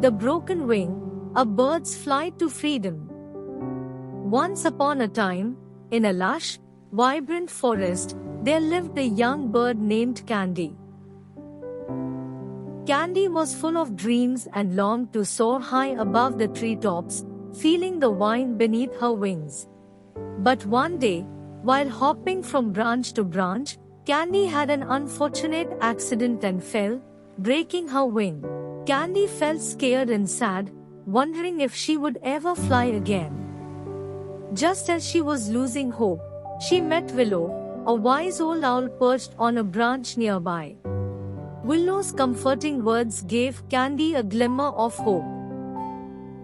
The broken wing, a bird's flight to freedom. Once upon a time, in a lush, vibrant forest, there lived a young bird named Candy. Candy was full of dreams and longed to soar high above the treetops, feeling the wind beneath her wings. But one day, while hopping from branch to branch, Candy had an unfortunate accident and fell, breaking her wing. Candy felt scared and sad, wondering if she would ever fly again. Just as she was losing hope, she met Willow, a wise old owl perched on a branch nearby. Willow's comforting words gave Candy a glimmer of hope.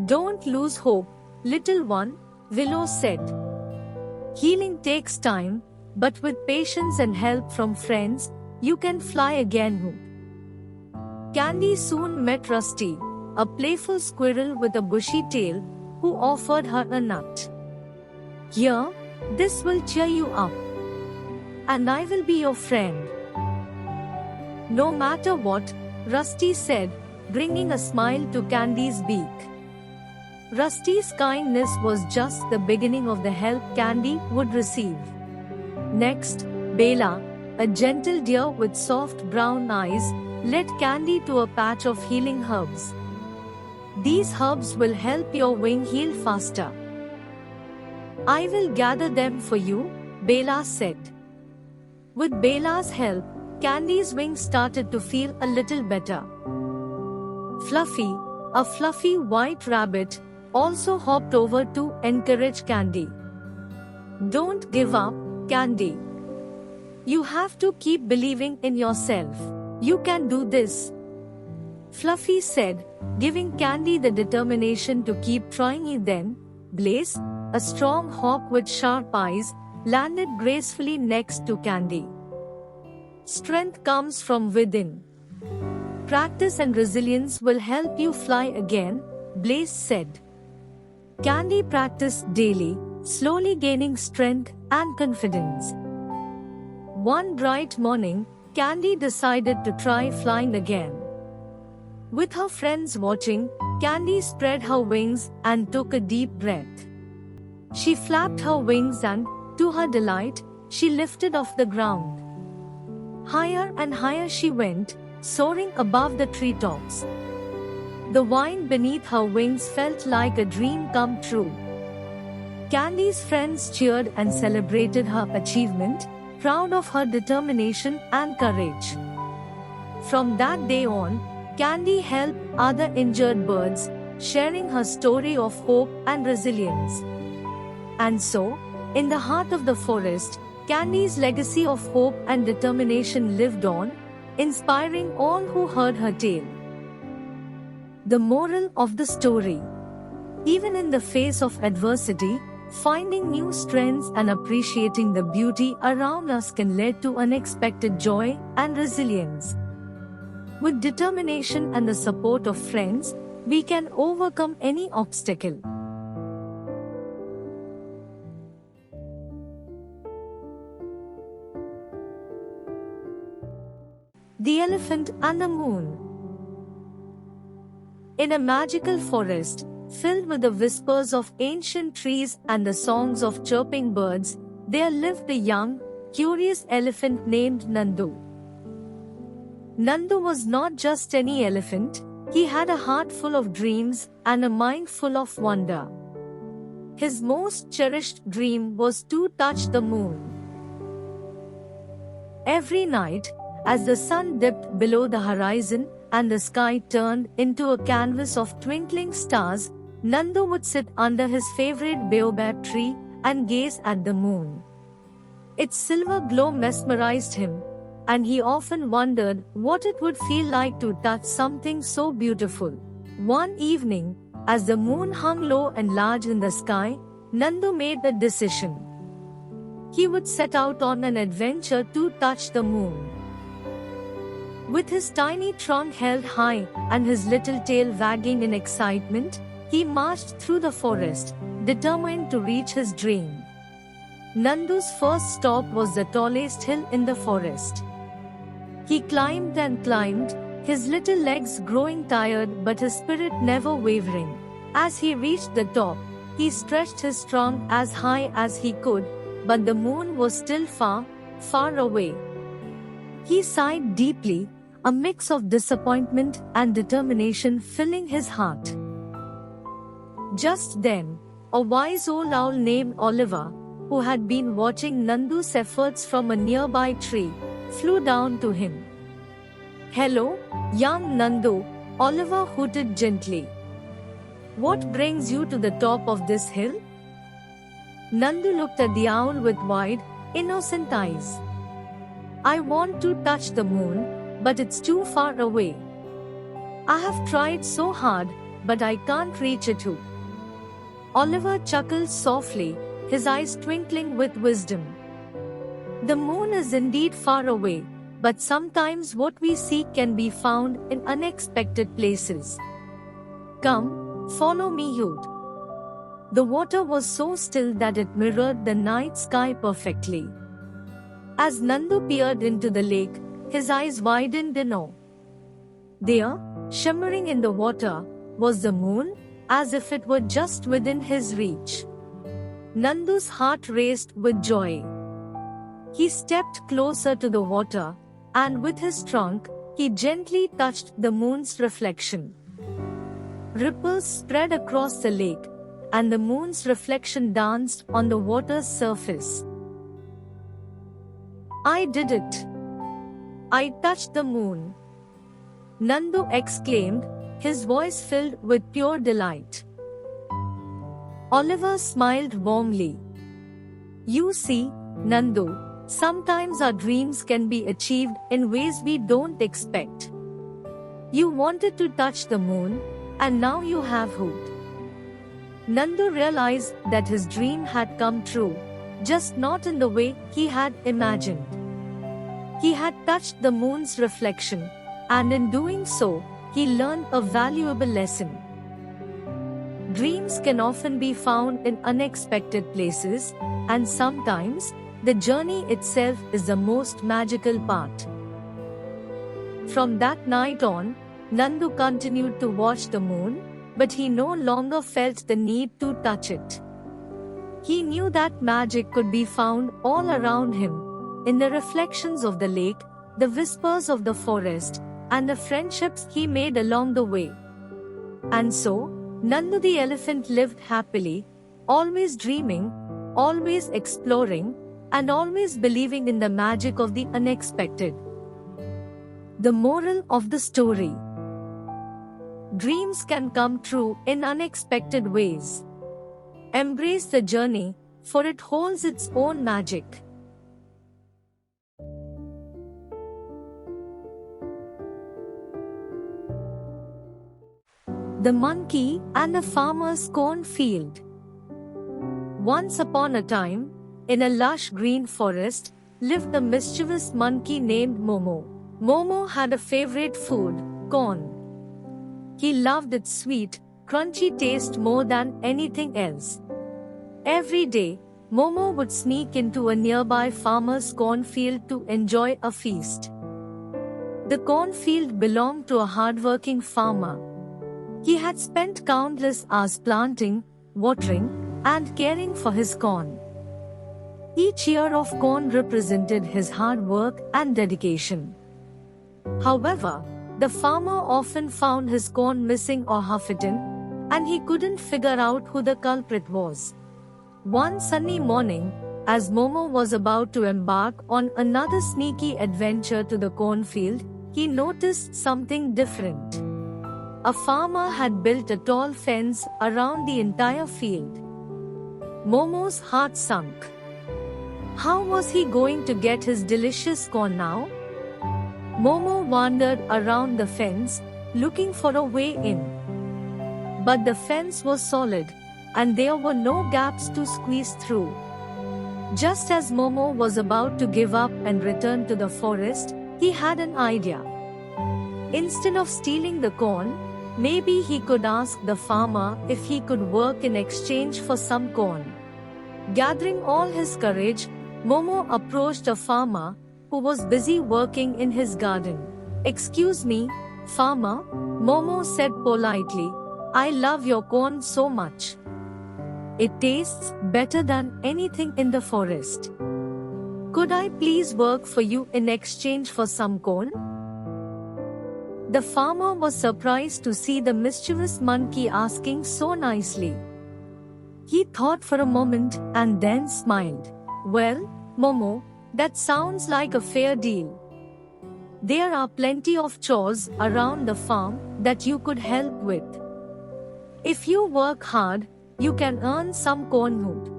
"Don't lose hope, little one," Willow said. "Healing takes time, but with patience and help from friends, you can fly again." Candy soon met Rusty, a playful squirrel with a bushy tail, who offered her a nut. "Here, this will cheer you up. And I will be your friend." "No matter what," Rusty said, bringing a smile to Candy's beak. Rusty's kindness was just the beginning of the help Candy would receive. Next, Bella, a gentle deer with soft brown eyes, led Candy to a patch of healing herbs. "These herbs will help your wing heal faster. I will gather them for you," Bella said. With Bella's help, Candy's wings started to feel a little better. Fluffy, a fluffy white rabbit, also hopped over to encourage Candy. "Don't give up, Candy. You have to keep believing in yourself. You can do this," Fluffy said, giving Candy the determination to keep trying. Then, Blaze, a strong hawk with sharp eyes, landed gracefully next to Candy. "Strength comes from within. Practice and resilience will help you fly again," Blaze said. Candy practiced daily, slowly gaining strength and confidence. One bright morning, Candy decided to try flying again. With her friends watching, Candy spread her wings and took a deep breath. She flapped her wings and, to her delight, she lifted off the ground. Higher and higher she went, soaring above the treetops. The wind beneath her wings felt like a dream come true. Candy's friends cheered and celebrated her achievement, proud of her determination and courage. From that day on, Candy helped other injured birds, sharing her story of hope and resilience. And so, in the heart of the forest, Candy's legacy of hope and determination lived on, inspiring all who heard her tale. The moral of the story: even in the face of adversity, finding new strengths and appreciating the beauty around us can lead to unexpected joy and resilience. With determination and the support of friends, we can overcome any obstacle. The Elephant and the Moon. In a magical forest, filled with the whispers of ancient trees and the songs of chirping birds, there lived a young, curious elephant named Nandu. Nandu was not just any elephant, he had a heart full of dreams and a mind full of wonder. His most cherished dream was to touch the moon. Every night, as the sun dipped below the horizon and the sky turned into a canvas of twinkling stars, Nandu would sit under his favorite baobab tree and gaze at the moon. Its silver glow mesmerized him, and he often wondered what it would feel like to touch something so beautiful. One evening, as the moon hung low and large in the sky, Nandu made the decision. He would set out on an adventure to touch the moon. With his tiny trunk held high and his little tail wagging in excitement, he marched through the forest, determined to reach his dream. Nandu's first stop was the tallest hill in the forest. He climbed and climbed, his little legs growing tired but his spirit never wavering. As he reached the top, he stretched his trunk as high as he could, but the moon was still far, far away. He sighed deeply, a mix of disappointment and determination filling his heart. Just then, a wise old owl named Oliver, who had been watching Nandu's efforts from a nearby tree, flew down to him. "Hello, young Nandu," Oliver hooted gently. "What brings you to the top of this hill?" Nandu looked at the owl with wide, innocent eyes. "I want to touch the moon, but it's too far away. I have tried so hard, but I can't reach it too." Oliver chuckled softly, his eyes twinkling with wisdom. "The moon is indeed far away, but sometimes what we seek can be found in unexpected places. Come, follow me, Youth." The water was so still that it mirrored the night sky perfectly. As Nandu peered into the lake, his eyes widened in awe. There, shimmering in the water, was the moon, as if it were just within his reach. Nandu's heart raced with joy. He stepped closer to the water, and with his trunk, he gently touched the moon's reflection. Ripples spread across the lake, and the moon's reflection danced on the water's surface. "I did it! I touched the moon!" Nandu exclaimed, his voice filled with pure delight. Oliver smiled warmly. "You see, Nandu, sometimes our dreams can be achieved in ways we don't expect. You wanted to touch the moon, and now you have hope." Nandu realized that his dream had come true, just not in the way he had imagined. He had touched the moon's reflection, and in doing so, he learned a valuable lesson. Dreams can often be found in unexpected places, and sometimes, the journey itself is the most magical part. From that night on, Nandu continued to watch the moon, but he no longer felt the need to touch it. He knew that magic could be found all around him, in the reflections of the lake, the whispers of the forest, and the friendships he made along the way. And so, Nandu the elephant lived happily, always dreaming, always exploring, and always believing in the magic of the unexpected. The moral of the story: dreams can come true in unexpected ways. Embrace the journey, for it holds its own magic. The Monkey and the Farmer's Cornfield. Once upon a time, in a lush green forest, lived a mischievous monkey named Momo. Momo had a favorite food, corn. He loved its sweet, crunchy taste more than anything else. Every day, Momo would sneak into a nearby farmer's cornfield to enjoy a feast. The cornfield belonged to a hardworking farmer. He had spent countless hours planting, watering, and caring for his corn. Each ear of corn represented his hard work and dedication. However, the farmer often found his corn missing or half-eaten, and he couldn't figure out who the culprit was. One sunny morning, as Momo was about to embark on another sneaky adventure to the cornfield, he noticed something different. A farmer had built a tall fence around the entire field. Momo's heart sunk. How was he going to get his delicious corn now? Momo wandered around the fence, looking for a way in. But the fence was solid, and there were no gaps to squeeze through. Just as Momo was about to give up and return to the forest, he had an idea. Instead of stealing the corn, maybe he could ask the farmer if he could work in exchange for some corn. Gathering all his courage, Momo approached a farmer who was busy working in his garden. "Excuse me, "Farmer," Momo said politely, "I love your corn so much. It tastes better than anything in the forest. Could I please work for you in exchange for some corn?" The farmer was surprised to see the mischievous monkey asking so nicely. He thought for a moment and then smiled. "Well, Momo, that sounds like a fair deal. There are plenty of chores around the farm that you could help with. If you work hard, you can earn some cornwood."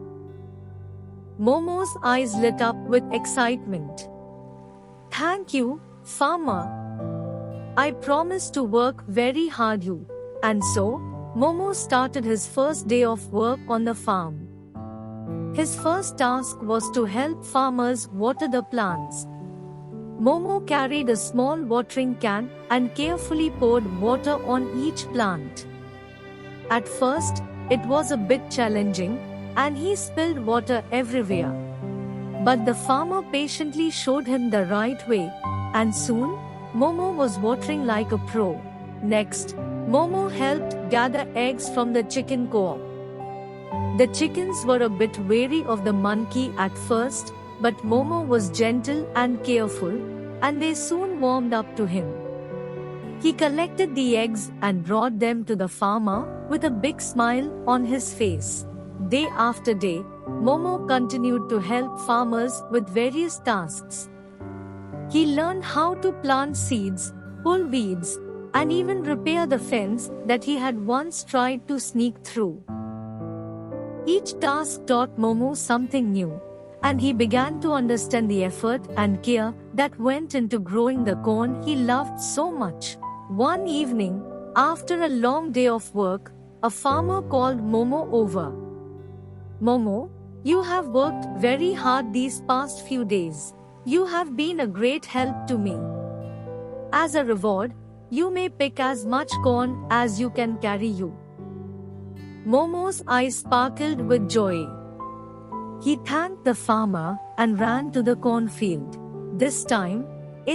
Momo's eyes lit up with excitement. "Thank you, farmer. I promise to work very hard you." And so, Momo started his first day of work on the farm. His first task was to help farmers water the plants. Momo carried a small watering can and carefully poured water on each plant. At first, it was a bit challenging, and he spilled water everywhere. But the farmer patiently showed him the right way, and soon, Momo was watering like a pro. Next, Momo helped gather eggs from the chicken coop. The chickens were a bit wary of the monkey at first, but Momo was gentle and careful, and they soon warmed up to him. He collected the eggs and brought them to the farmer with a big smile on his face. Day after day, Momo continued to help farmers with various tasks. He learned how to plant seeds, pull weeds, and even repair the fence that he had once tried to sneak through. Each task taught Momo something new, and he began to understand the effort and care that went into growing the corn he loved so much. One evening, after a long day of work, a farmer called Momo over. "Momo, you have worked very hard these past few days. You have been a great help to me. As a reward, you may pick as much corn as you can carry you." Momo's eyes sparkled with joy. He thanked the farmer and ran to the cornfield. This time,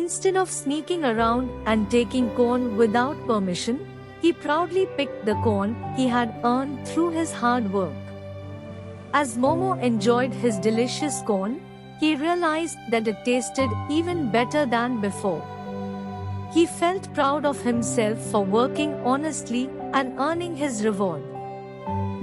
instead of sneaking around and taking corn without permission, he proudly picked the corn he had earned through his hard work. As Momo enjoyed his delicious corn, he realized that it tasted even better than before. He felt proud of himself for working honestly and earning his reward.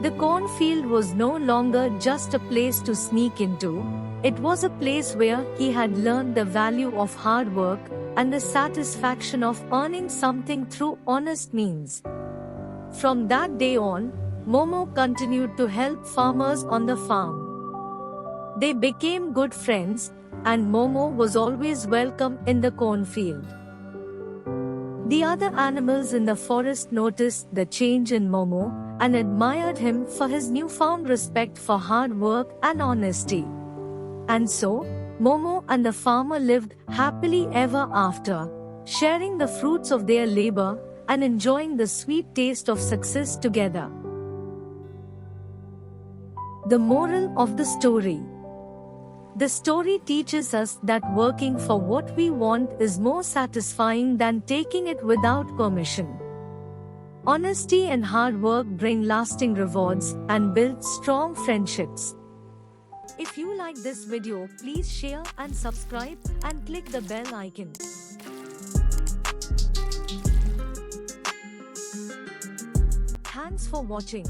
The cornfield was no longer just a place to sneak into, it was a place where he had learned the value of hard work and the satisfaction of earning something through honest means. From that day on, Momo continued to help farmers on the farm. They became good friends, and Momo was always welcome in the cornfield. The other animals in the forest noticed the change in Momo and admired him for his newfound respect for hard work and honesty. And so, Momo and the farmer lived happily ever after, sharing the fruits of their labor and enjoying the sweet taste of success together. The moral of the story. The story teaches us that working for what we want is more satisfying than taking it without permission. Honesty and hard work bring lasting rewards and build strong friendships. If you like this video, please share and subscribe and click the bell icon. Thanks for watching.